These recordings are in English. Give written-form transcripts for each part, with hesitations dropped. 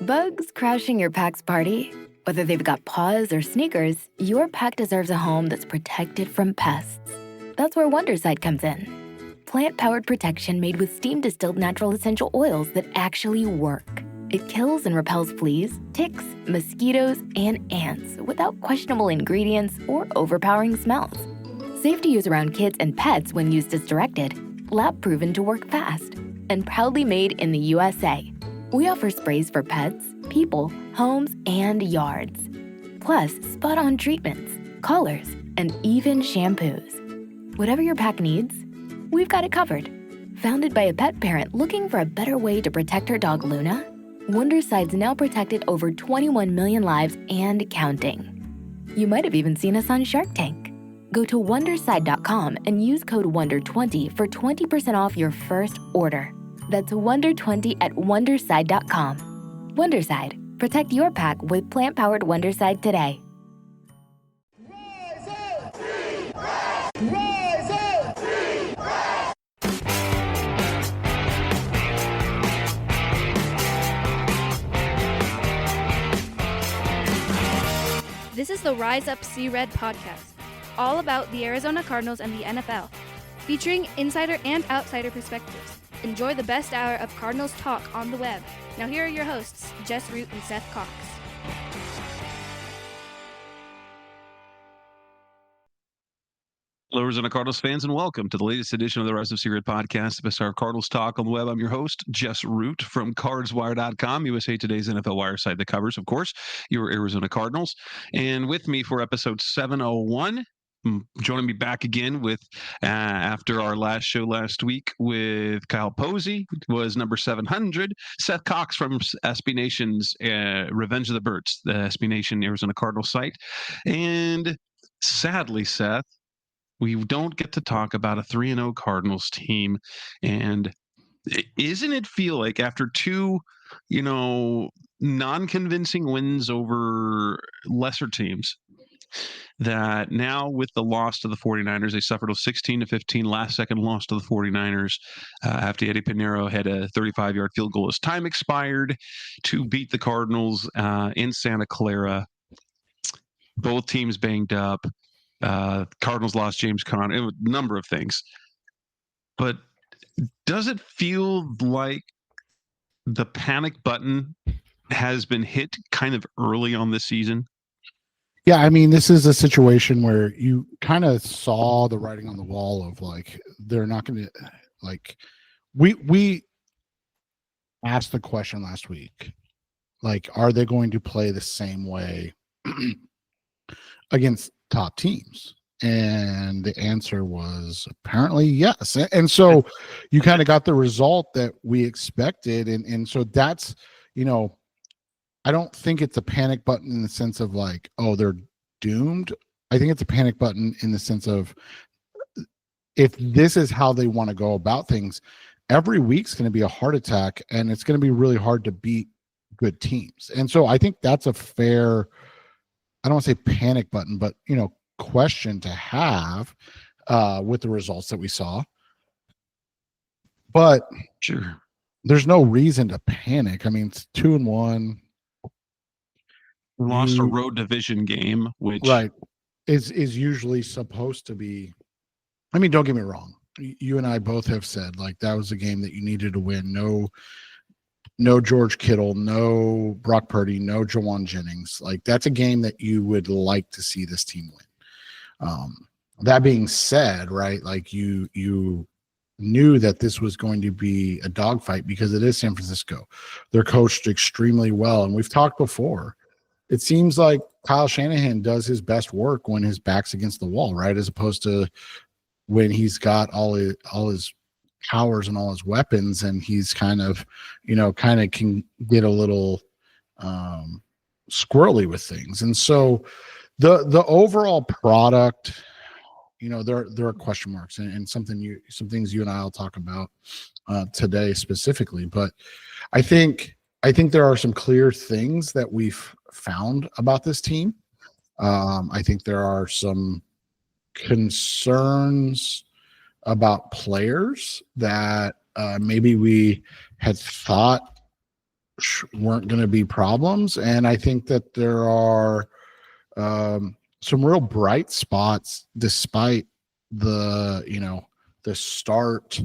Bugs crashing your pack's party? Whether they've got paws or sneakers, your pack deserves a home that's protected from pests. That's where Wondercide comes in. Plant-powered protection made with steam-distilled natural essential oils that actually work. It kills and repels fleas, ticks, mosquitoes, and ants without questionable ingredients or overpowering smells. Safe to use around kids and pets when used as directed. Lab-proven to work fast. And proudly made in the USA. We offer sprays for pets, people, homes, and yards. Plus, spot-on treatments, collars, and even shampoos. Whatever your pack needs, we've got it covered. Founded by a pet parent looking for a better way to protect her dog Luna, Wondercide's now protected over 21 million lives and counting. You might have even seen us on Shark Tank. Go to Wondercide.com and use code WONDER20 for 20% off your first order. That's WONDER20 at Wondercide.com. Wondercide. Protect your pack with plant-powered Wondercide today. Rise up! Rise up! This is the Rise Up See Red podcast, all about the Arizona Cardinals and the NFL, featuring insider and outsider perspectives. Enjoy the best hour of Cardinals talk on the web. Now here are your hosts, Jess Root and Seth Cox. Hello, Arizona Cardinals fans, and welcome to the latest edition of the Rise of Secret podcast, the best hour of Cardinals talk on the web. I'm your host, Jess Root from CardsWire.com, USA Today's NFL Wire site that covers, of course, your Arizona Cardinals. And with me for episode 701, joining me back again with after our last show last week with Kyle Posey was number 700, Seth Cox from SB Nation's Revenge of the Birds, the SB Nation Arizona Cardinals site. And sadly, Seth, we don't get to talk about a 3-0 Cardinals team. And isn't it feel like after two, non-convincing wins over lesser teams, that now with the loss to the 49ers, they suffered a 16-15 last-second loss to the 49ers after Eddie Pinheiro had a 35-yard field goal as time expired to beat the Cardinals in Santa Clara. Both teams banged up. Cardinals lost James Conner, a number of things. But does it feel like the panic button has been hit kind of early on this season? Yeah, I mean, this is a situation where you kind of saw the writing on the wall of like, they're not going to, like, we asked the question last week, like, are they going to play the same way against top teams? And the answer was apparently yes. And so you kind of got the result that we expected. And so that's, I don't think it's a panic button in the sense of like, oh, they're doomed. I think it's a panic button in the sense of if this is how they want to go about things, every week's going to be a heart attack and it's going to be really hard to beat good teams. And so I think that's a fair, I don't want to say panic button, but, question to have with the results that we saw. But sure, there's no reason to panic. I mean, it's 2-1. Lost a road division game, which is usually supposed to be. I mean, don't get me wrong. You and I both have said like that was a game that you needed to win. No George Kittle, no Brock Purdy, no Jawan Jennings. Like that's a game that you would like to see this team win. That being said, right, like you knew that this was going to be a dogfight because it is San Francisco. They're coached extremely well. And we've talked before. It seems like Kyle Shanahan does his best work when his back's against the wall, right? As opposed to when he's got all his powers and all his weapons and he's kind of can get a little squirrely with things. And so the overall product, there are question marks and some things you and I'll talk about today specifically. But I think there are some clear things that we've found about this team. I think there are some concerns about players that maybe we had thought weren't going to be problems. And I think that there are some real bright spots despite the, the start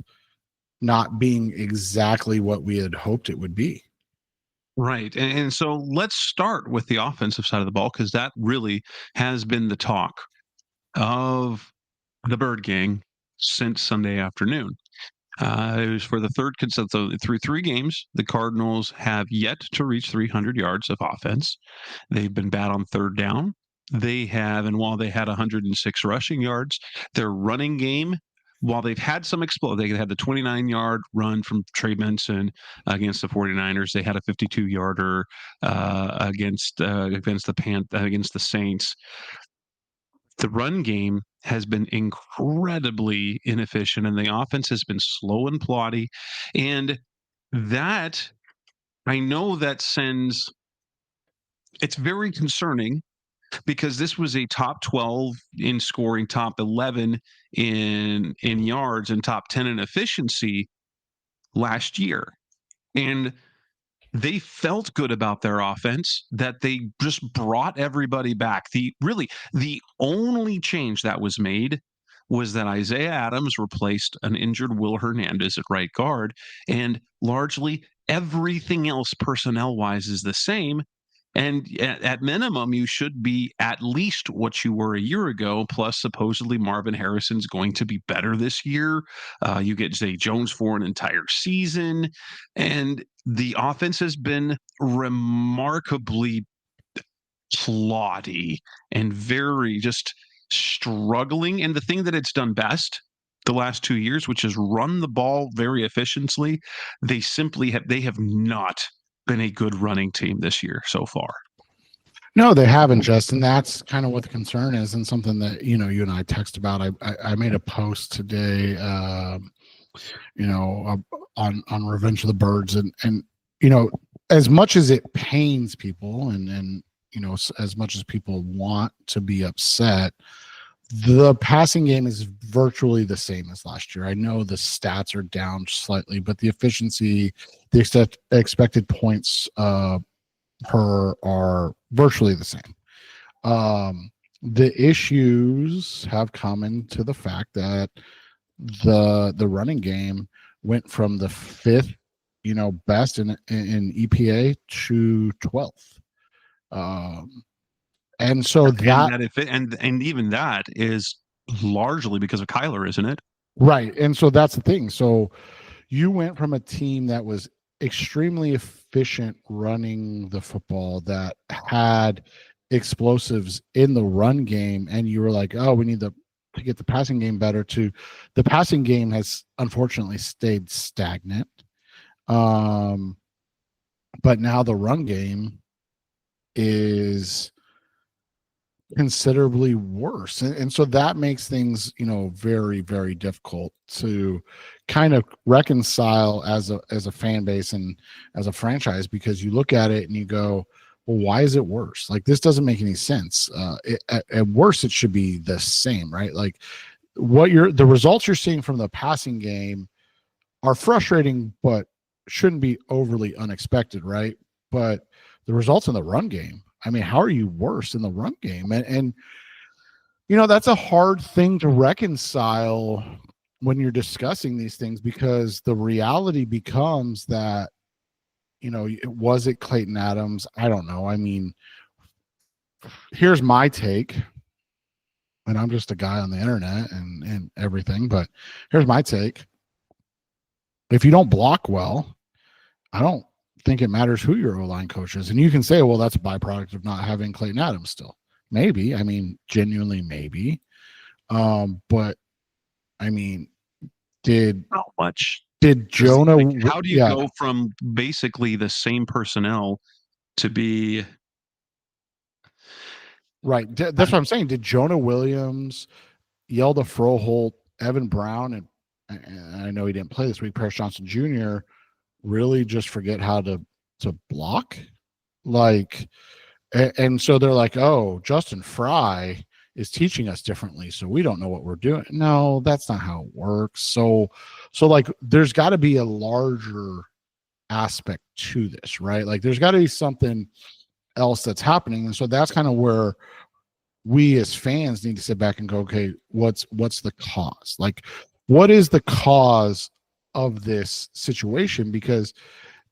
not being exactly what we had hoped it would be. Right. And so let's start with the offensive side of the ball, because that really has been the talk of the Bird Gang since Sunday afternoon. It was for the third consecutive through 3 games. The Cardinals have yet to reach 300 yards of offense. They've been bad on third down. And while they had 106 rushing yards, their running game, while they've had some they had the 29-yard run from Trey Benson against the 49ers. They had a 52-yarder against the Saints. The run game has been incredibly inefficient, and the offense has been slow and ploddy. And that, I know that it's very concerning, because this was a top 12 in scoring, top 11 in yards, and top 10 in efficiency last year. And they felt good about their offense, that they just brought everybody back. The only change that was made was that Isaiah Adams replaced an injured Will Hernandez at right guard, and largely everything else personnel-wise is the same. And at minimum, you should be at least what you were a year ago, plus supposedly Marvin Harrison's going to be better this year. You get Zay Jones for an entire season. And the offense has been remarkably ploddy and very just struggling. And the thing that it's done best the last 2 years, which is run the ball very efficiently, they have not been a good running team this year so far. No, they haven't, Justin. That's kind of what the concern is, and something that you and I text about. I made a post today, on Revenge of the Birds, and as much as it pains people, and as much as people want to be upset, the passing game is virtually the same as last year. I know the stats are down slightly, but the efficiency, the expected points per are virtually the same. The issues have come into the fact that the running game went from the 5th, best in EPA to 12th. And so and even that is largely because of Kyler, isn't it? Right. And so that's the thing. So you went from a team that was extremely efficient running the football, that had explosives in the run game, and you were like, oh, we need to get the passing game better, to the passing game has unfortunately stayed stagnant. But now the run game is considerably worse, and so that makes things very, very difficult to kind of reconcile as a fan base and as a franchise, because you look at it and you go, well, why is it worse? Like, this doesn't make any sense. At worst, it should be the same, right? Like, the results you're seeing from the passing game are frustrating, but shouldn't be overly unexpected, right? But the results in the run game, I mean, how are you worse in the run game? And that's a hard thing to reconcile when you're discussing these things, because the reality becomes that, was it Clayton Adams? I don't know. I mean, here's my take, and I'm just a guy on the internet and everything, but here's my take. If you don't block well, I don't think it matters who your O-line coach is. And you can say, well, that's a byproduct of not having Clayton Adams still. Maybe. I mean, genuinely maybe. But I mean, how much did Jonah, how do you go from basically the same personnel to be right? That's what I'm saying. Did Jonah Williams, Yelda Froholt, Evan Brown, and I know he didn't play this week, Paris Johnson Jr., really just forget how to block? Like, and so they're like, oh, Justin Fry is teaching us differently, so we don't know what we're doing. No, that's not how it works. So like, there's got to be a larger aspect to this, right? Like there's got to be something else that's happening. And so that's kind of where we as fans need to sit back and go, okay, what's the cause? Like, what is the cause of this situation? Because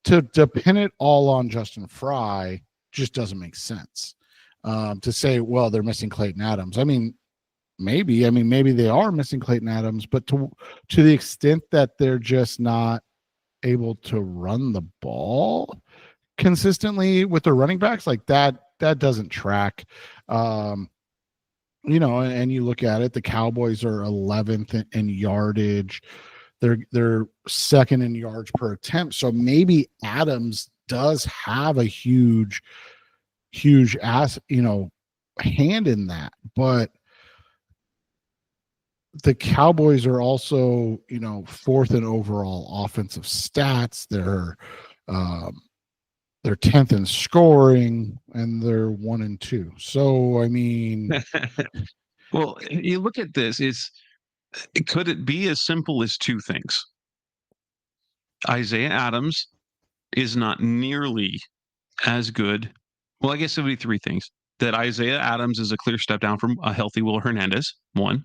to pin it all on Justin Fry just doesn't make sense. To say, well, they're missing Clayton Adams. I mean, maybe they are missing Clayton Adams, but to the extent that they're just not able to run the ball consistently with their running backs, like that doesn't track. And you look at it, the Cowboys are 11th in yardage. They're second in yards per attempt. So maybe Adams does have a huge hand in that. But the Cowboys are also, fourth in overall offensive stats. They're 10th in scoring, and they're 1-2. So, I mean, well, you look at this, could it be as simple as two things? Isaiah Adams is not nearly as good. Well, I guess it would be three things. That Isaiah Adams is a clear step down from a healthy Will Hernandez, one.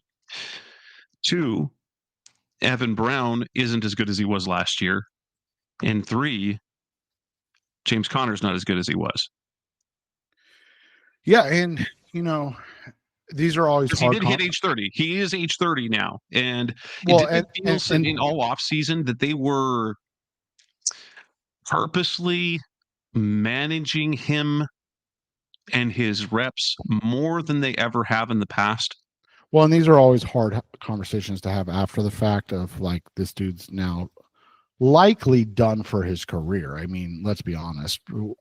Two, Evan Brown isn't as good as he was last year. And three, James Conner's not as good as he was. Yeah, and these are always hard. He did hit age 30. He is age 30 now, and well, it didn't feel in all off season that they were purposely managing him and his reps more than they ever have in the past. Well, and these are always hard conversations to have after the fact of like, this dude's now likely done for his career. I mean, let's be honest.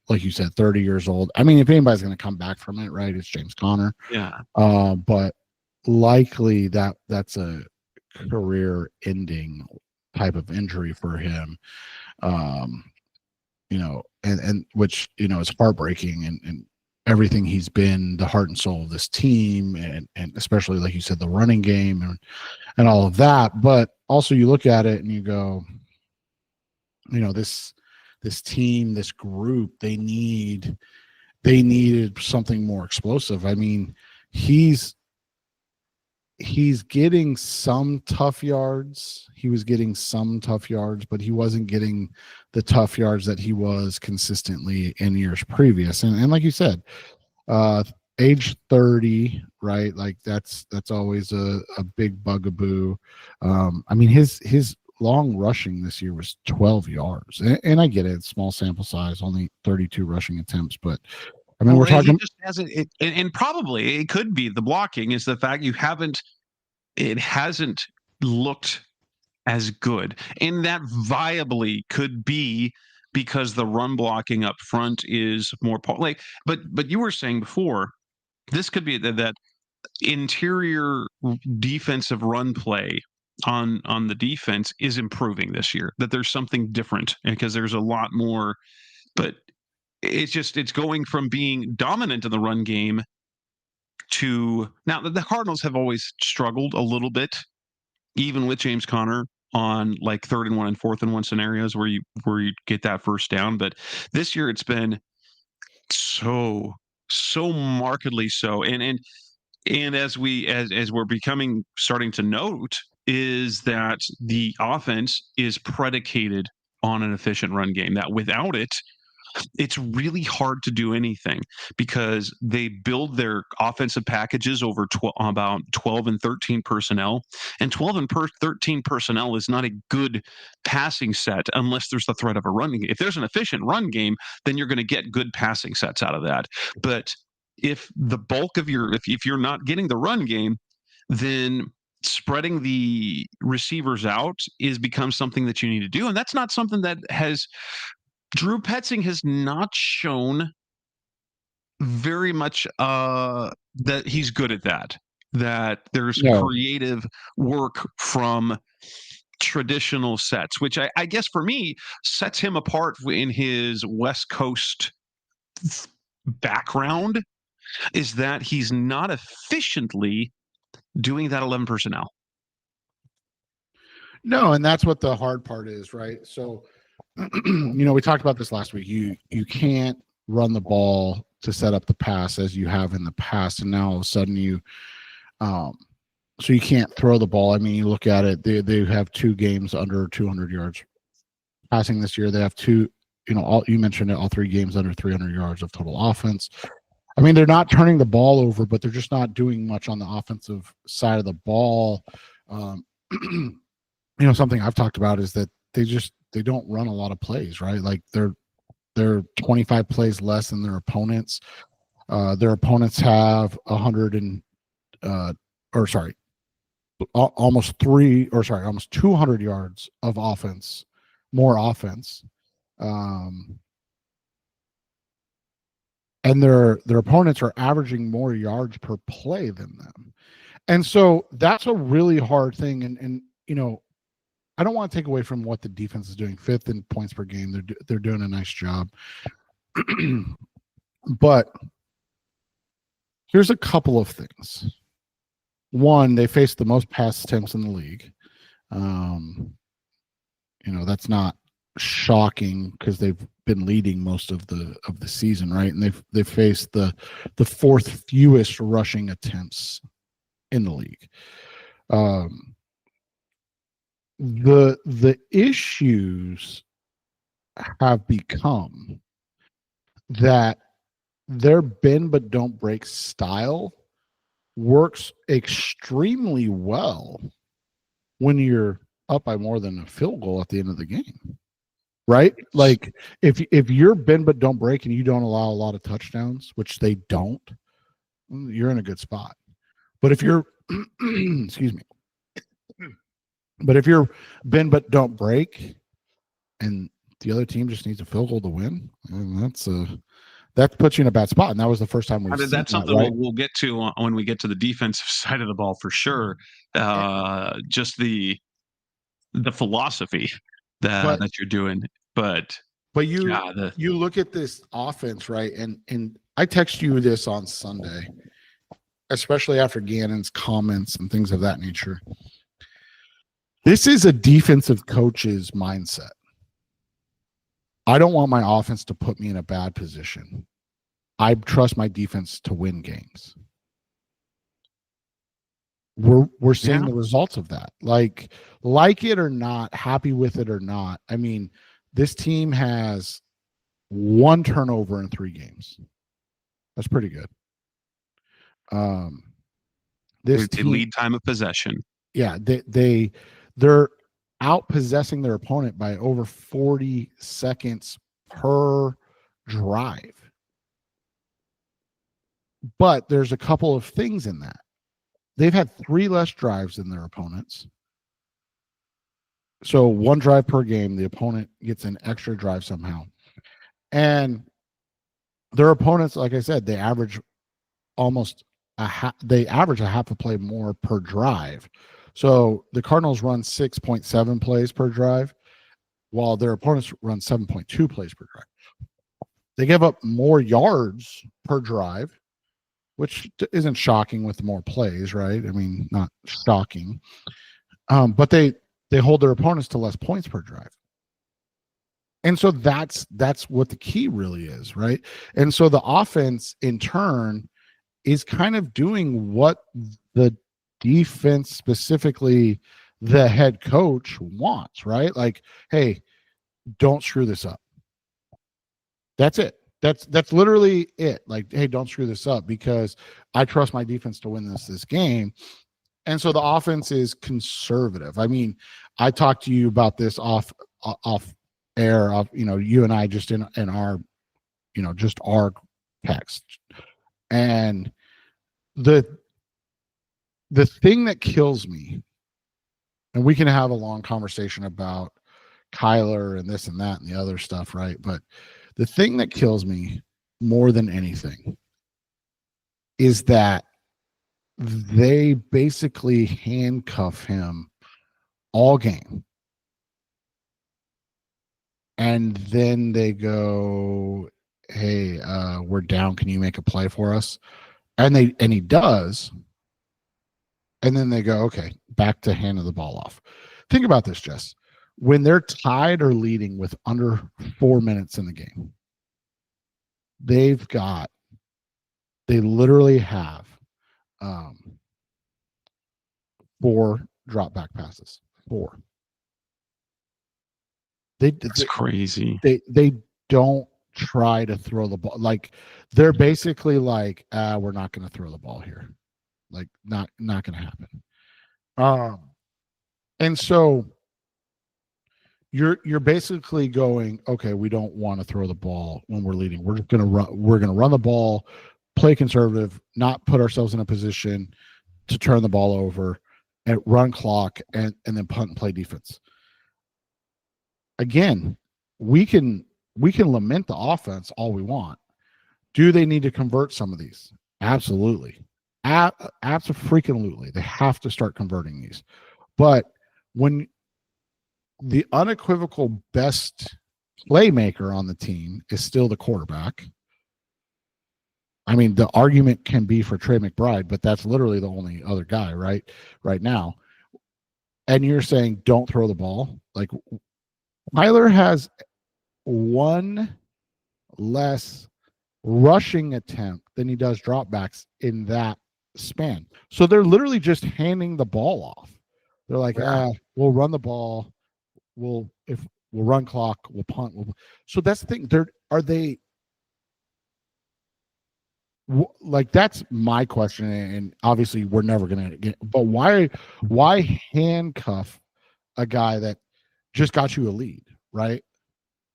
Like you said, 30 years old. I mean, if anybody's going to come back from it, right, it's James Conner. Yeah. But likely that's a career-ending type of injury for him. And which is heartbreaking, and everything he's been, the heart and soul of this team, and especially, like you said, the running game and all of that. But also you look at it and you go, this team, this group, they needed something more explosive. I mean, he's getting some tough yards. He was getting some tough yards, but he wasn't getting the tough yards that he was consistently in years previous. And like you said, age 30, right? Like that's always a big bugaboo. I mean, his long rushing this year was 12 yards. And I get it, small sample size, only 32 rushing attempts, but I mean, we're talking. Just hasn't, and probably it could be the blocking is the fact it hasn't looked as good, and that viably could be because the run blocking up front is more but you were saying before, this could be that interior defensive run play on the defense is improving this year, that there's something different because there's a lot more, but it's going from being dominant in the run game to now. The Cardinals have always struggled a little bit, even with James Conner, on like 3rd and 1 and 4th and 1 scenarios where you get that first down. But this year it's been so markedly so. And as we're starting to note, is that the offense is predicated on an efficient run game, that without it, it's really hard to do anything because they build their offensive packages over about 12 and 13 personnel, and 12 and 13 personnel is not a good passing set unless there's the threat of a running. If there's an efficient run game, then you're going to get good passing sets out of that. But if the bulk of if you're not getting the run game, then spreading the receivers out becomes something that you need to do. And that's not something that Drew Petzing has not shown very much that he's good at that there's creative work from traditional sets, which I guess for me sets him apart in his West Coast background, is that he's not efficiently doing that 11 personnel. No, and that's what the hard part is, right? So we talked about this last week. You can't run the ball to set up the pass as you have in the past, and now all of a sudden so you can't throw the ball. I mean, you look at it; they have 2 games under 200 yards passing this year. They have 2. You mentioned it, all 3 games under 300 yards of total offense. I mean, they're not turning the ball over, but they're just not doing much on the offensive side of the ball. Something I've talked about is that they don't run a lot of plays, right? Like they're 25 plays less than their opponents. Their opponents have almost 200 yards of offense, more offense. And their opponents are averaging more yards per play than them. And so that's a really hard thing. And I don't want to take away from what the defense is doing. 5th in points per game. They're doing a nice job. But here's a couple of things. One, they faced the most pass attempts in the league. That's not shocking because they've been leading most of the season, right? And they've faced the 4th fewest rushing attempts in the league. The issues have become that their bend but don't break style works extremely well when you're up by more than a field goal at the end of the game, right? Like if you're bend but don't break and you don't allow a lot of touchdowns, which they don't, you're in a good spot. But if you're excuse me, but if you're bend but don't break and the other team just needs a field goal to win, that puts you in a bad spot. And that was the first time we've seen that's something right? we'll get to when we get to the defensive side of the ball for sure. Just the philosophy that you're doing. But you look at this offense, right? And I text you this on Sunday, especially after Gannon's comments and things of that nature. This is a defensive coach's mindset. I don't want my offense to put me in a bad position. I trust my defense to win games. We're seeing the results of that. Like it or not, happy with it or not. I mean, this team has 1 turnover in 3 games. That's pretty good. This team, lead time of possession. Yeah, they're out possessing their opponent by over 40 seconds per drive. But there's a couple of things in that. They've had 3 less drives than their opponents. So 1 drive per game, the opponent gets an extra drive somehow. And their opponents, like I said, they average a half a play more per drive. So the Cardinals run 6.7 plays per drive, while their opponents run 7.2 plays per drive. They give up more yards per drive, which isn't shocking with more plays, right? I mean, not shocking. But they hold their opponents to less points per drive. And so that's what the key really is, right? And so the offense, in turn, is kind of doing what the defense, specifically the head coach, wants, right? Like, hey, don't screw this up. That's it. That's literally it. Like, hey, don't screw this up because I trust my defense to win this game. And so the offense is conservative. I mean, I talked to you about this off air, you and I just in our, just our text. And the thing that kills me, and we can have a long conversation about Kyler and this and that and the other stuff, right? But the thing that kills me more than anything is that they basically handcuff him all game. And then they go, hey, we're down. Can you make a play for us? And he does. And then they go, okay, back to handing the ball off. Think about this, Jess. when they're tied or leading with under 4 minutes in the game, they literally have 4 drop back passes. 4. That's crazy. They don't try to throw the ball. Like, they're basically like, we're not going to throw the ball here. Like, not going to happen. And so you're basically going, okay, we don't want to throw the ball when we're leading. We're just going to run. We're going to run the ball, play conservative, not put ourselves in a position to turn the ball over, and run clock, and then punt and play defense. Again, we can lament the offense all we want. Do they need to convert some of these? Absolutely. Absolutely. They have to start converting these. But when the unequivocal best playmaker on the team is still the quarterback, I mean, the argument can be for Trey McBride, but that's literally the only other guy right now. And you're saying don't throw the ball. Like, Tyler has 1 less rushing attempt than he does dropbacks in that span. So they're literally just handing the ball off. They're like, we'll run the ball. We'll run clock. We'll punt. So that's the thing. Like, that's my question, and obviously we're never going to get. But why handcuff a guy that just got you a lead, right?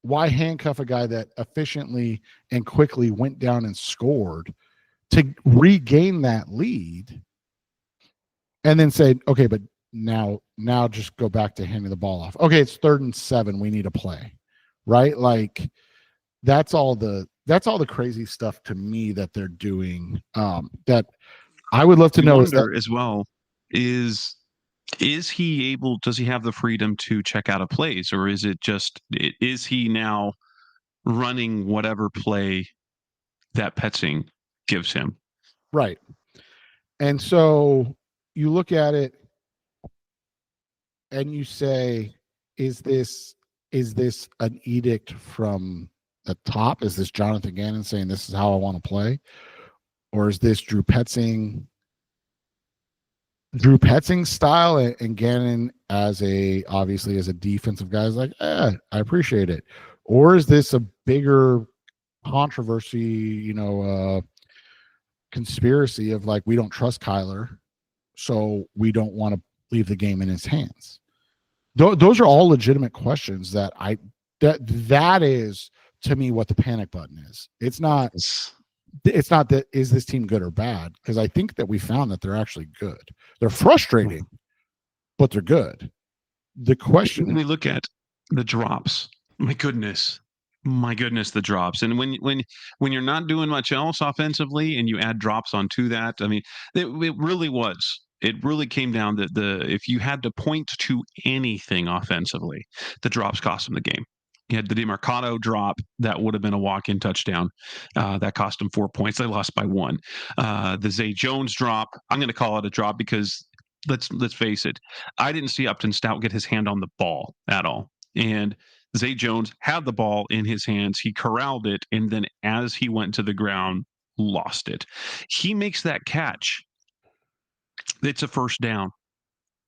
Why handcuff a guy that efficiently and quickly went down and scored to regain that lead, and then say, okay, but now just go back to handing the ball off. Okay, it's 3rd and 7. We need a play, right? Like, that's all the crazy stuff to me that they're doing. That I would love to know as well is he able? Does he have the freedom to check out of plays, or is he now running whatever play that Petzing gives him? Right. And so you look at it and you say, is this an edict from the top? Is this Jonathan Gannon saying this is how I want to play? Or is this Drew Petzing style, and Gannon obviously as a defensive guy is like, I appreciate it? Or is this a bigger controversy, conspiracy of like, we don't trust Kyler, so we don't want to leave the game in his hands? Those are all legitimate questions that is to me what the panic button is. It's not that is this team good or bad, because I think that we found that they're actually good. They're frustrating, but they're good. The question, when we look at the drops, my goodness, the drops. And when you're not doing much else offensively and you add drops onto that, I mean, it really was. It really came down to if you had to point to anything offensively, the drops cost them the game. You had the DeMarcado drop that would have been a walk-in touchdown. That cost them 4 points. They lost by 1. The Zay Jones drop, I'm going to call it a drop because let's face it, I didn't see Upton Stout get his hand on the ball at all. And Zay Jones had the ball in his hands. He corralled it, and then as he went to the ground, lost it. He makes that catch. It's a first down.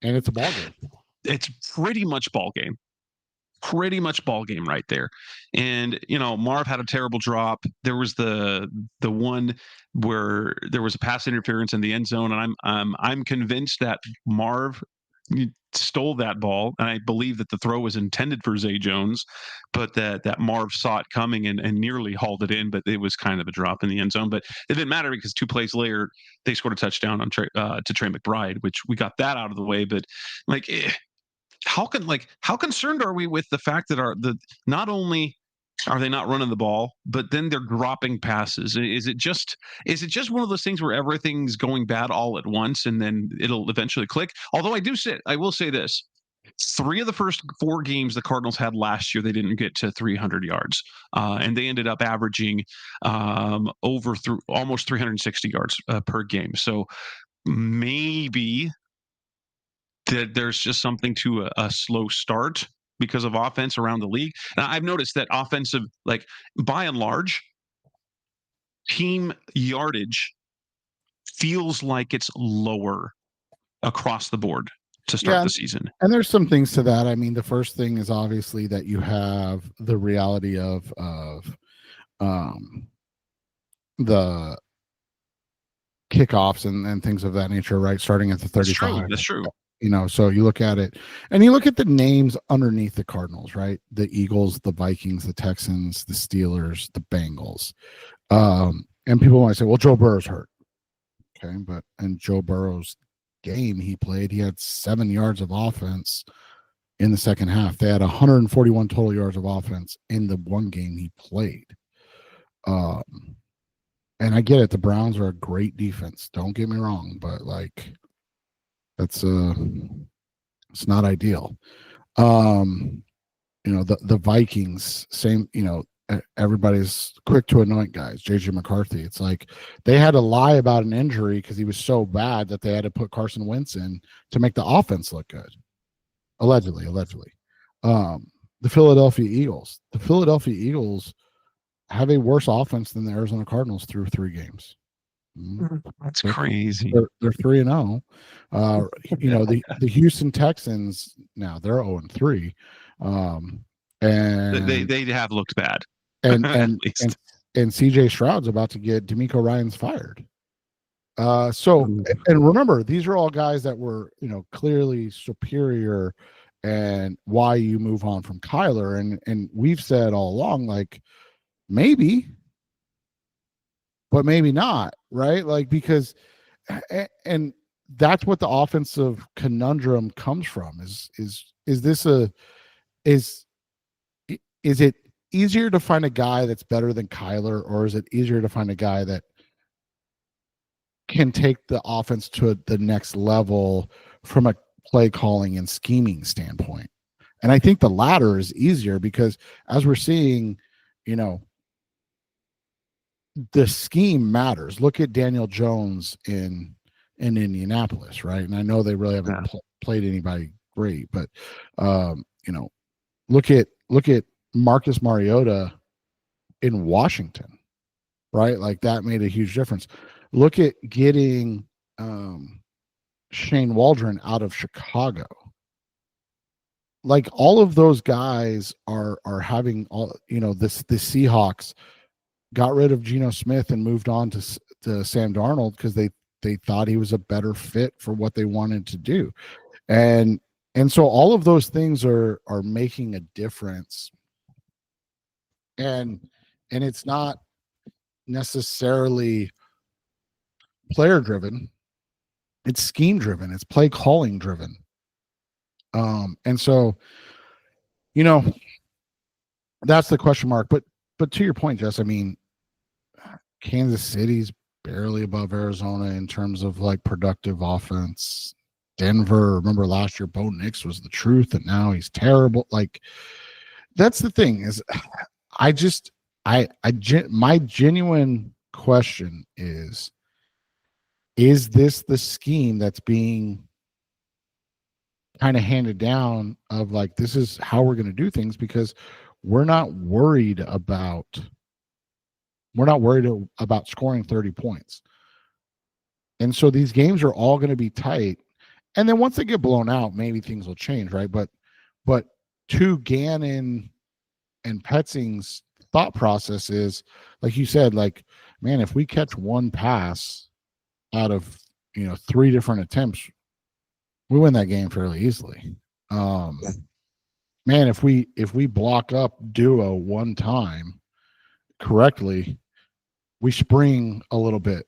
And it's a ball game. It's pretty much ball game right there. And Marv had a terrible drop. There was the one where there was a pass interference in the end zone, and I'm convinced that Marv stole that ball, and I believe that the throw was intended for Zay Jones, but that Marv saw it coming and nearly hauled it in, but it was kind of a drop in the end zone. But it didn't matter because 2 plays later they scored a touchdown on to Trey McBride, which we got that out of the way. But like, how concerned are we with the fact that not only are they not running the ball, but then they're dropping passes? Is it just one of those things where everything's going bad all at once and then it'll eventually click? Although I will say this: 3 of the first 4 games the Cardinals had last year, they didn't get to 300 yards, and they ended up averaging almost 360 yards per game. So maybe that there's just something to a slow start because of offense around the league. Now, I've noticed that offensive, like by and large, team yardage feels like it's lower across the board to start the season. And there's some things to that. I mean, the first thing is obviously that you have the reality of the kickoffs and things of that nature, right? Starting at the 35. That's true. You know, so you look at it and you look at the names underneath the Cardinals, right? The Eagles, the Vikings, the Texans, the Steelers, the Bengals. And people might say, well, Joe Burrow's hurt. Okay. But in Joe Burrow's game he played, he had 7 yards of offense in the second half. They had 141 total yards of offense in the one game he played. And I get it. The Browns are a great defense. Don't get me wrong, but like it's not ideal. You know, the Vikings, same, you know, everybody's quick to anoint guys. JJ McCarthy. It's like they had to lie about an injury because he was so bad that they had to put Carson Wentz in to make the offense look good. Allegedly. The Philadelphia Eagles. The Philadelphia Eagles have a worse offense than the Arizona Cardinals through 3 games. That's crazy. They're 3-0. You know, the Houston Texans now they're 0-3. And they have looked bad. And CJ Stroud's about to get D'Amico Ryans fired. So and remember, these are all guys that were, you know, clearly superior, and why you move on from Kyler. And we've said all along, like, maybe, but maybe not, right? Like, because and that's what the offensive conundrum comes from is it easier to find a guy that's better than Kyler, or is it easier to find a guy that can take the offense to the next level from a play calling and scheming standpoint? And I think the latter is easier because, as we're seeing, you know, the scheme matters. Look at Daniel Jones in Indianapolis, right? And I know they really haven't played anybody great, but you know, look at Marcus Mariota in Washington, right? Like that made a huge difference. Look at getting Shane Waldron out of Chicago. Like all of those guys are having all, you know, the Seahawks got rid of Geno Smith and moved on to Sam Darnold because they thought he was a better fit for what they wanted to do. And so all of those things are making a difference. And it's not necessarily player driven. It's scheme driven. It's play calling driven. And so, you know, that's the question mark. But to your point, Jess, I mean, Kansas City's barely above Arizona in terms of like productive offense. Denver, remember last year, Bo Nix was the truth, and now he's terrible. Like, that's the thing is, my genuine question is this the scheme that's being kind of handed down of like, this is how we're going to do things, because we're not worried about scoring 30 points. And so these games are all going to be tight. And then once they get blown out, maybe things will change, right? But to Gannon and Petzing's thought process is, like you said, like, man, if we catch one pass out of, you know, 3 different attempts, we win that game fairly easily. Man, if we block up Duo one time correctly, we spring a little bit.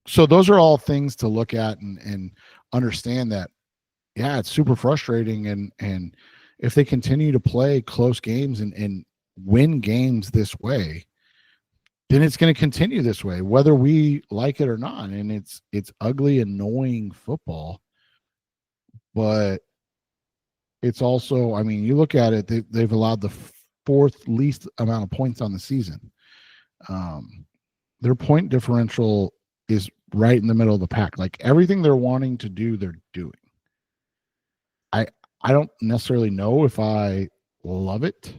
So those are all things to look at and understand that, yeah, it's super frustrating. And if they continue to play close games and win games this way, then it's going to continue this way, whether we like it or not. And it's ugly, annoying football, but it's also, I mean, you look at it, they've allowed the 4th least amount of points on the season. Their point differential is right in the middle of the pack. Like everything they're wanting to do, they're doing. I don't necessarily know if I love it.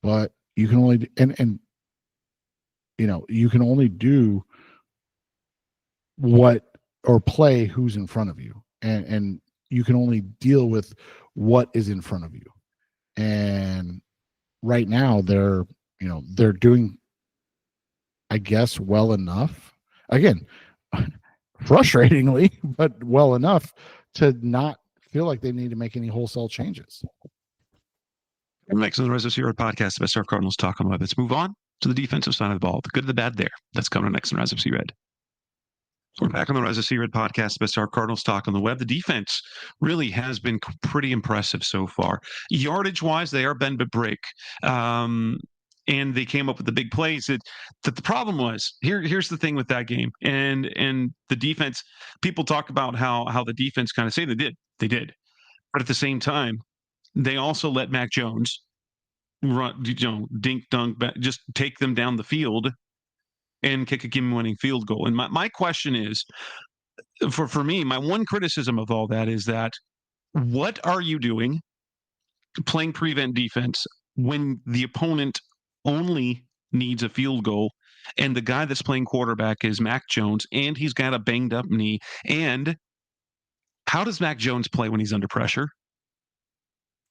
But you can only and you can only do what or play who's in front of you, and you can only deal with what is in front of you. And right now they're doing, I guess, well enough. Again, frustratingly, but well enough to not feel like they need to make any wholesale changes. Next on the Rise of Zero podcast, the best of Cardinals talk on the web. Let's move on to the defensive side of the ball. The good, the bad there. That's coming next on Rise of Sea Red. We're back on the Rise of Sea Red podcast, the best of Cardinals talk on the web. The defense really has been pretty impressive so far. Yardage-wise, they are bend but break. And they came up with the big plays. That the problem was here's the thing with that game and the defense. People talk about how the defense kind of say they did, but at the same time, they also let Mac Jones run, dink dunk, just take them down the field and kick a game-winning field goal. And my question is, for me, my one criticism of all that is that what are you doing playing prevent defense when the opponent only needs a field goal and the guy that's playing quarterback is Mac Jones and he's got a banged up knee? And how does Mac Jones play when he's under pressure?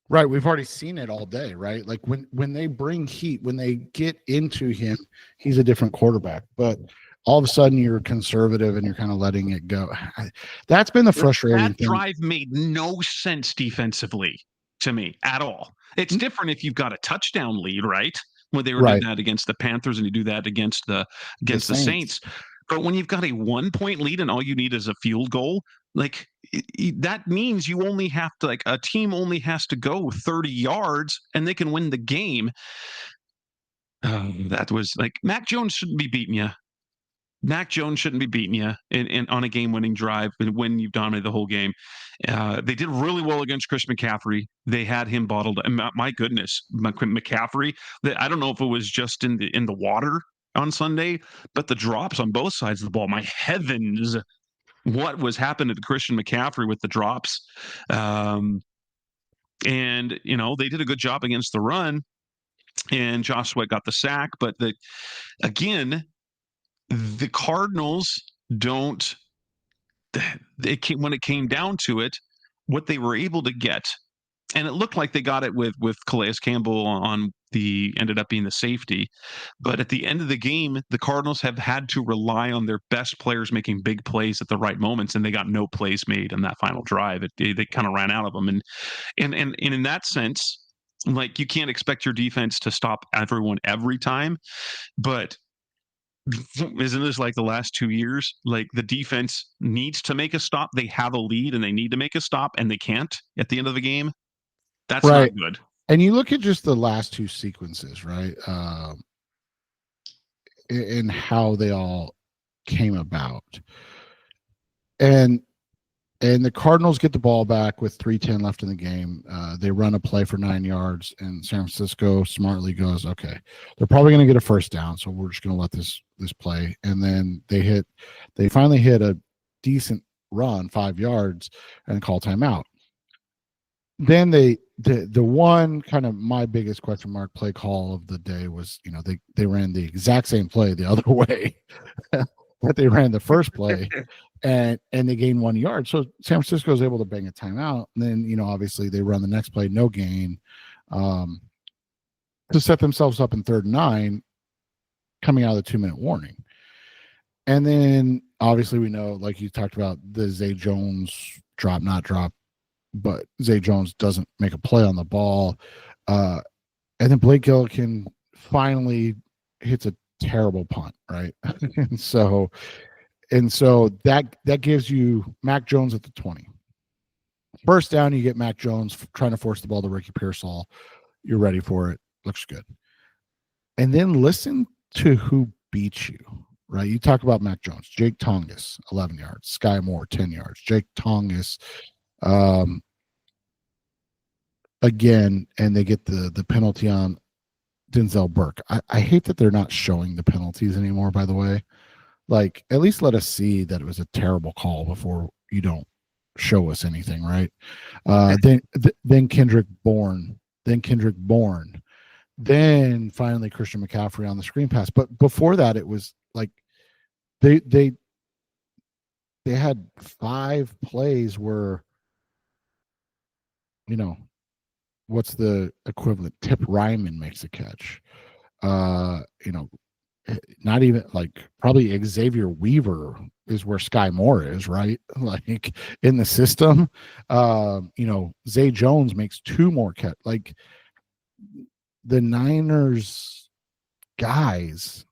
Right. We've already seen it all day, right? Like when they bring heat, when they get into him, he's a different quarterback. But all of a sudden you're conservative and you're kind of letting it go. That's been the frustrating thing. Drive made no sense defensively to me at all. It's different if you've got a touchdown lead, right? When they were doing that against the Panthers and you do that against the Saints. But when you've got a 1-point lead and all you need is a field goal, like that means you only have to, like, a team only has to go 30 yards and they can win the game. That was like, Mac Jones shouldn't be beating you. Mac Jones shouldn't be beating you in on a game-winning drive when you've dominated the whole game. They did really well against Chris McCaffrey. They had him bottled. And my goodness, McCaffrey. I don't know if it was just in the water on Sunday, but the drops on both sides of the ball. My heavens, what was happening to Christian McCaffrey with the drops? And they did a good job against the run, and Josh Sweat got the sack. But again, the Cardinals don't. When it came down to it, what they were able to get, and it looked like they got it with Calais Campbell on ended up being the safety. But at the end of the game, the Cardinals have had to rely on their best players making big plays at the right moments, and they got no plays made in that final drive. They kind of ran out of them, and in that sense, like, you can't expect your defense to stop everyone every time, but isn't this like the last 2 years? Like, the defense needs to make a stop. They have a lead and they need to make a stop, and they can't at the end of the game. That's not good. And you look at just the last two sequences, right? And how they all came about. And the Cardinals get the ball back with 3:10 left in the game. They run a play for 9 yards, and San Francisco smartly goes, okay, they're probably going to get a first down, so we're just going to let this play. And then they finally hit a decent run, 5 yards, and call timeout. Then the one kind of my biggest question mark play call of the day was, they ran the exact same play the other way that they ran the first play. And they gained 1 yard. So San Francisco is able to bang a timeout. And then, obviously they run the next play, no gain, to set themselves up in 3rd and 9 coming out of the 2-minute warning. And then obviously we know, like you talked about, the Zay Jones not drop, but Zay Jones doesn't make a play on the ball. And then Blake Gillikin finally hits a terrible punt, right? And so that gives you Mac Jones at the 20. First down, you get Mac Jones trying to force the ball to Ricky Pearsall. You're ready for it. Looks good. And then listen to who beats you, right? You talk about Mac Jones. Jake Tongas, 11 yards. Sky Moore, 10 yards. Jake Tongas, again, and they get the penalty on Denzel Burke. I hate that they're not showing the penalties anymore, by the way. Like, at least let us see that it was a terrible call before you don't show us anything, right? Then Kendrick Bourne, then finally Christian McCaffrey on the screen pass. But before that, it was like they had 5 plays where, what's the equivalent? Tip Ryman makes a catch. Not even like probably Xavier Weaver is where Sky Moore is, right? Like in the system. Zay Jones makes 2 more catch. Like the Niners guys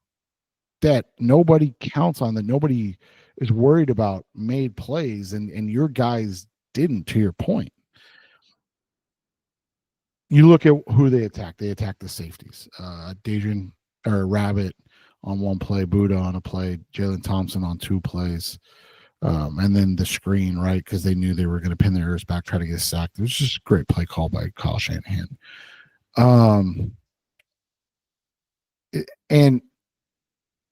that nobody counts on, that nobody is worried about, made plays, and your guys didn't, to your point. You look at who they attacked. They attacked the safeties. Dadrian or Rabbit on 1 play, Buddha on a play, Jalen Thompson on 2 plays, and then the screen, right? Because they knew they were going to pin their ears back, try to get a sack. It was just a great play call by Kyle Shanahan.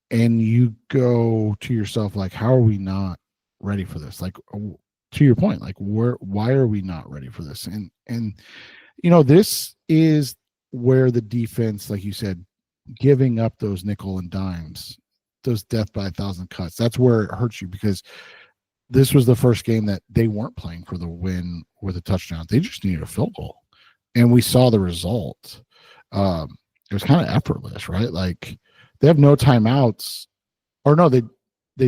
And you go to yourself, like, how are we not ready for this? Like, to your point, like, why are we not ready for this? And this is where the defense, like you said, giving up those nickel and dimes, those death by 1,000 cuts, that's where it hurts you, because this was the first game that they weren't playing for the win with a touchdown. They just needed a field goal. And we saw the result. It was kind of effortless, right? Like, they have no timeouts. Or no, they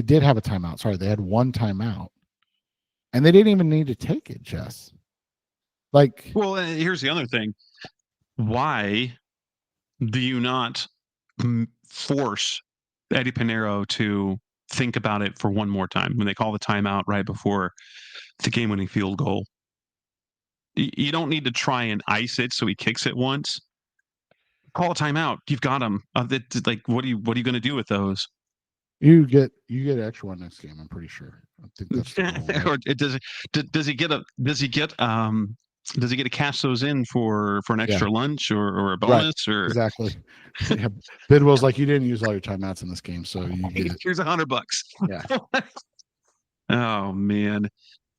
did have a timeout. Sorry, they had 1 timeout. And they didn't even need to take it, Jess. Like, well, here's the other thing. Why do you not force Eddie Pinheiro to think about it for one more time when they call the timeout right before the game-winning field goal? You don't need to try and ice it so he kicks it once. Call a timeout. You've got him. Like, what are you going to do with those? You get extra one next game, I'm pretty sure. I think that's the goal, right? Does he get to cash those in for an extra lunch or a bonus? Right. Or exactly. Yeah. Bidwell's like, you didn't use all your timeouts in this game, so you get here's $100. Yeah. Oh man.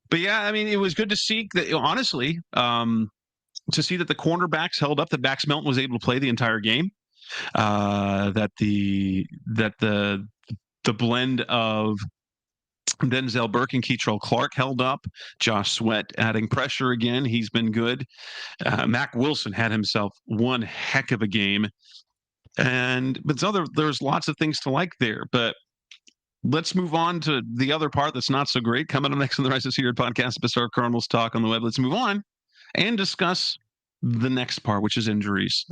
But yeah, I mean, it was good to see that, honestly, to see that the cornerbacks held up, that Max Melton was able to play the entire game. That the blend of Denzel Burke and Keitrell Clark held up. Josh Sweat adding pressure again. He's been good. Mac Wilson had himself one heck of a game. But there's lots of things to like there. But let's move on to the other part that's not so great. Coming up next on the Rise of Seared podcast, Bizarre Cardinals Talk on the web. Let's move on and discuss the next part, which is injuries.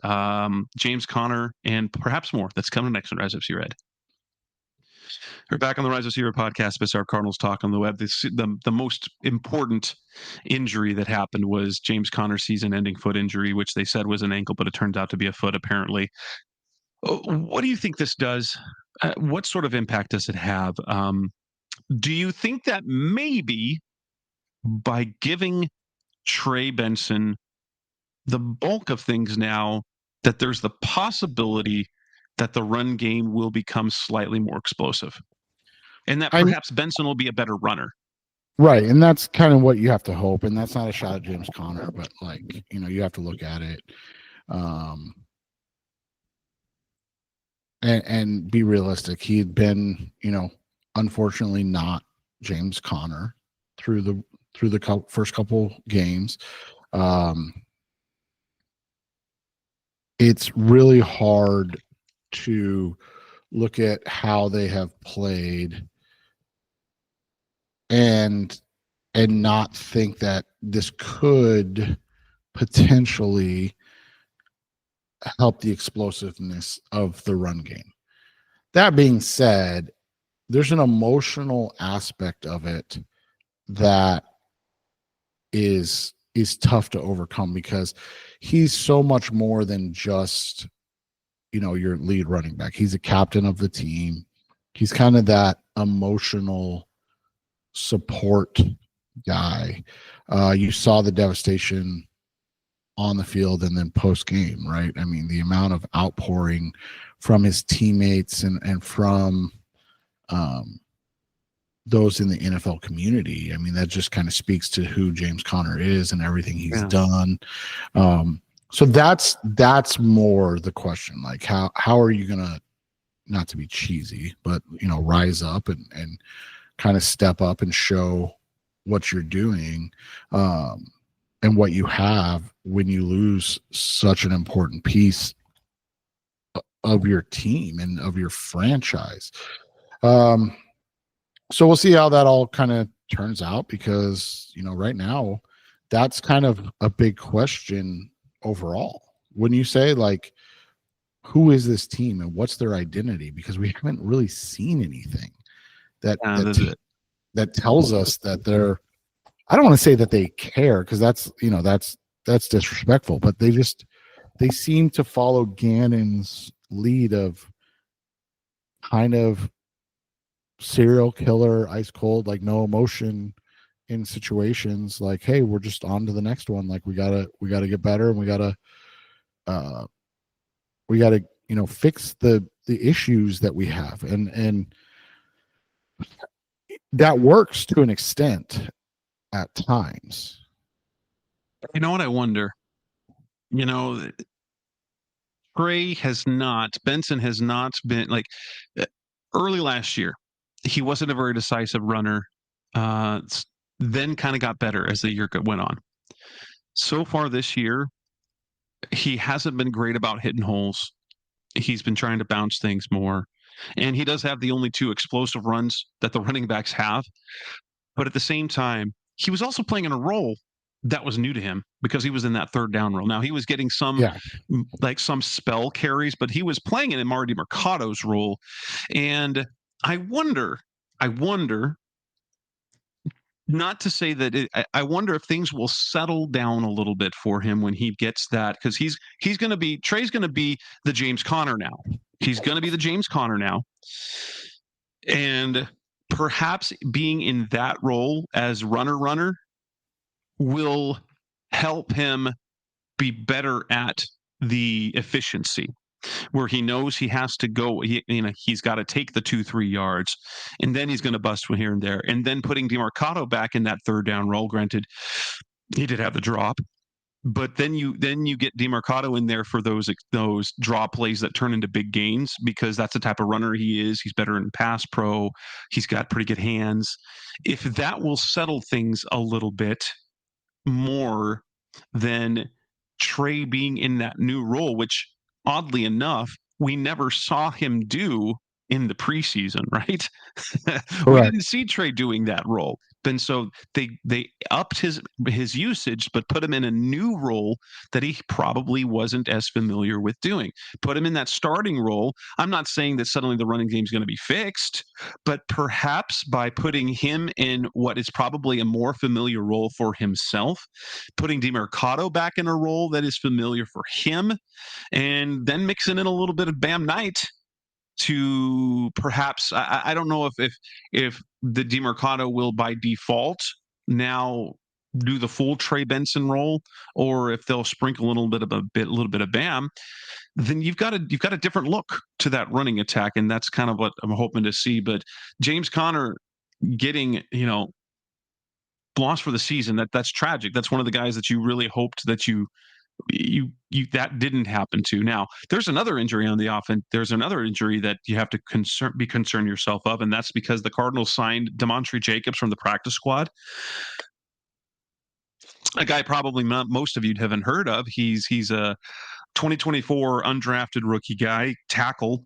James Conner and perhaps more. That's coming next on Rise of Seared. We're back on the Rise of Seared podcast, Bizarre Cardinals Talk on the web. The most important injury that happened was James Conner's season-ending foot injury, which they said was an ankle, but it turns out to be a foot, apparently. What do you think this does? What sort of impact does it have? Do you think that maybe by giving Trey Benson the bulk of things now, that there's the possibility that the run game will become slightly more explosive, and that perhaps Benson will be a better runner? Right, and that's kind of what you have to hope, and that's not a shot at James Conner, but like, you have to look at it and be realistic. He had been, unfortunately not James Conner through the first couple games. It's really hard to look at how they have played and not think that this could potentially help the explosiveness of the run game. That being said, there's an emotional aspect of it that is tough to overcome, because he's so much more than just, your lead running back. He's a captain of the team. He's kind of that emotional support guy. You saw the devastation on the field and then post game, right? I mean, the amount of outpouring from his teammates and from those in the NFL community. I mean, that just kind of speaks to who James Conner is and everything he's done. So that's more the question. Like, how are you gonna, not to be cheesy, but rise up and kind of step up and show what you're doing, and what you have when you lose such an important piece of your team and of your franchise. So we'll see how that all kind of turns out, because right now that's kind of a big question overall. When you say, like, who is this team and what's their identity, because we haven't really seen anything that tells us that they're, I don't want to say that they care, because that's disrespectful, but they seem to follow Gannon's lead of kind of serial killer, ice cold, like no emotion in situations. Like, hey, we're just on to the next one. Like, we gotta get better, and we gotta fix the issues that we have, and that works to an extent at times. You know what I wonder? Benson has not been, like, early last year, he wasn't a very decisive runner. Then kind of got better as the year went on. So far this year, he hasn't been great about hitting holes. He's been trying to bounce things more. And he does have the only two explosive runs that the running backs have. But at the same time, he was also playing in a role that was new to him, because he was in that third down role. Now, he was getting some spell carries, but he was playing in Marty Mercado's role. And I wonder, not to say that I wonder if things will settle down a little bit for him when he gets that, because Trey's going to be the James Conner now. He's going to be the James Conner now. And perhaps being in that role as runner will help him be better at the efficiency, where he knows he has to go. He's got to take the 2-3 yards, and then he's going to bust one here and there. And then putting DeMarcado back in that third down role. Granted, he did have the drop, but then you get DeMarcado in there for those draw plays that turn into big gains, because that's the type of runner he is. He's better in pass pro. He's got pretty good hands. If that will settle things a little bit more than Trey being in that new role, which oddly enough, we never saw him do in the preseason, right? We didn't see Trey doing that role. And so they upped his usage, but put him in a new role that he probably wasn't as familiar with doing. Put him in that starting role. I'm not saying that suddenly the running game is going to be fixed, but perhaps by putting him in what is probably a more familiar role for himself, putting DeMarcado back in a role that is familiar for him, and then mixing in a little bit of Bam Knight to perhaps, I don't know if the DeMarcado will by default now do the full Trey Benson role, or if they'll sprinkle a little bit of Bam, then you've got a different look to that running attack, and that's kind of what I'm hoping to see. But James Conner getting lost for the season, that's tragic. That's one of the guys that you really hoped that you that didn't happen to. Now, there's another injury on the offense. There's another injury that you have to be concerned yourself of, and that's because the Cardinals signed Demontre Jacobs from the practice squad. A guy probably most of you haven't heard of. He's a 2024 undrafted rookie guy, tackle,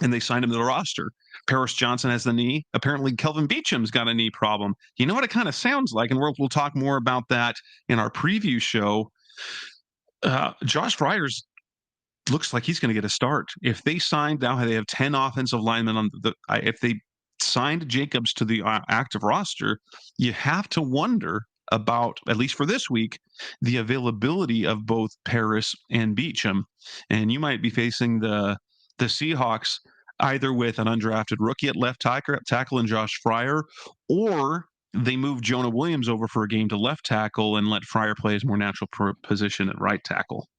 and they signed him to the roster. Paris Johnson has the knee. Apparently, Kelvin Beacham's got a knee problem. You know what it kind of sounds like, and we'll talk more about that in our preview show. Josh Fryers looks like he's going to get a start. If they signed, now they have 10 offensive linemen on if they signed Jacobs to the active roster, you have to wonder about, at least for this week, the availability of both Paris and Beacham. And you might be facing the Seahawks either with an undrafted rookie at left tackle and Josh Fryer, or they move Jonah Williams over for a game to left tackle and let Fryer play his more natural position at right tackle.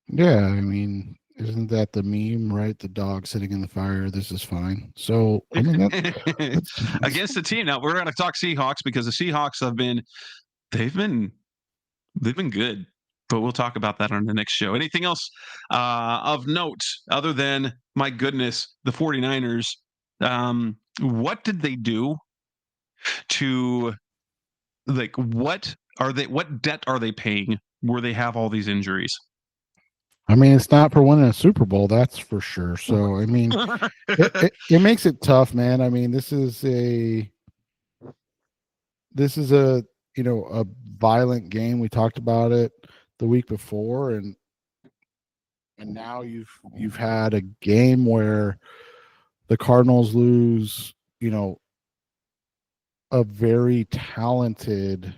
Yeah, I mean, Isn't that the meme, right? The dog sitting in the fire. This is fine. So, I mean, that's against the team. Now we're going to talk Seahawks because the Seahawks they've been good, but we'll talk about that on the next show. Anything else of note other than, my goodness, the 49ers? What did they do to, like, what debt are they paying where they have all these injuries? I mean, it's not for winning a Super Bowl, that's for sure. So, I mean, it makes it tough, man. I mean, this is a a violent game. We talked about it the week before, and now you've had a game where the Cardinals lose, a very talented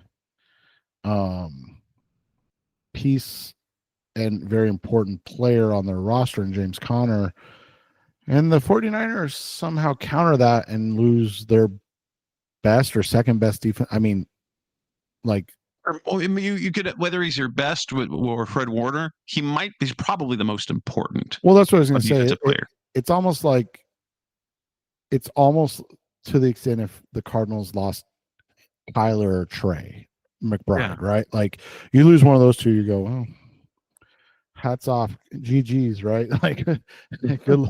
piece and very important player on their roster in James Conner. And the 49ers somehow counter that and lose their best or second best defense. I mean, like, you could, whether he's your best or Fred Warner, he's probably the most important. Well, that's what I was going to say. Player. It's almost to the extent if the Cardinals lost Kyler or Trey McBride, right? Like, you lose one of those two, you go, oh, hats off, GG's, right? Like, good.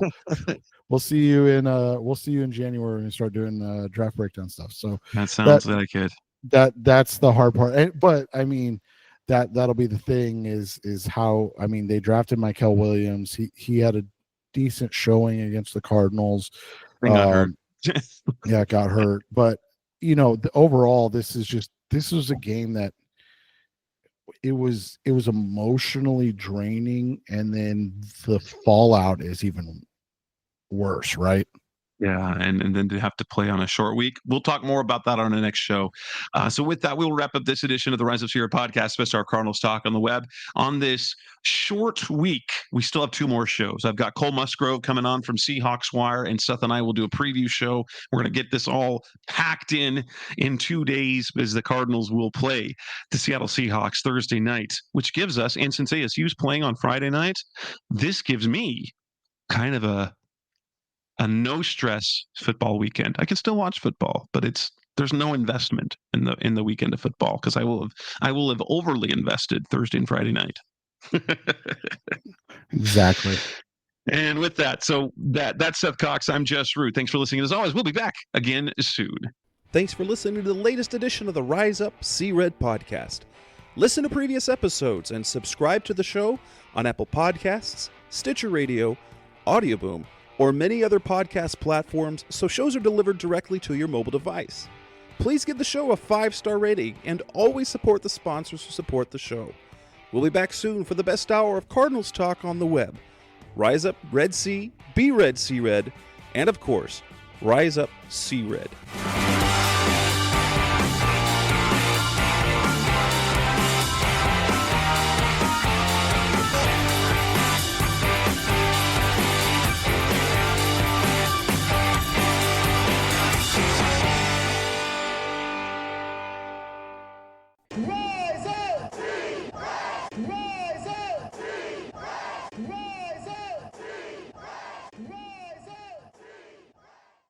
We'll see you in January when we start doing draft breakdown stuff. So that sounds like it. That's the hard part. But I mean, that'll be the thing is how, I mean, they drafted Michael Williams. He had a decent showing against the Cardinals. Got hurt. Yeah, got hurt. But overall, this was a game that it was emotionally draining, and then the fallout is even worse, right? Yeah, and then to have to play on a short week. We'll talk more about that on the next show. So with that, we'll wrap up this edition of the Rise of Sierra podcast, Best Our Cardinals Talk on the web. On this short week, we still have 2 more shows. I've got Cole Musgrove coming on from Seahawks Wire, and Seth and I will do a preview show. We're going to get this all packed in 2 days as the Cardinals will play the Seattle Seahawks Thursday night, which gives us, and since ASU's playing on Friday night, this gives me kind of a no stress football weekend. I can still watch football, but there's no investment in the weekend of football because I will have overly invested Thursday and Friday night. Exactly. And with that, so that's Seth Cox. I'm Jess Root. Thanks for listening. As always, we'll be back again soon. Thanks for listening to the latest edition of the Rise Up, See Red podcast. Listen to previous episodes and subscribe to the show on Apple Podcasts, Stitcher Radio, Audioboom, or many other podcast platforms so shows are delivered directly to your mobile device. Please give the show a 5-star rating and always support the sponsors who support the show. We'll be back soon for the best hour of Cardinals talk on the web. Rise up, Red Sea, be red, see red, and of course, rise up, see red.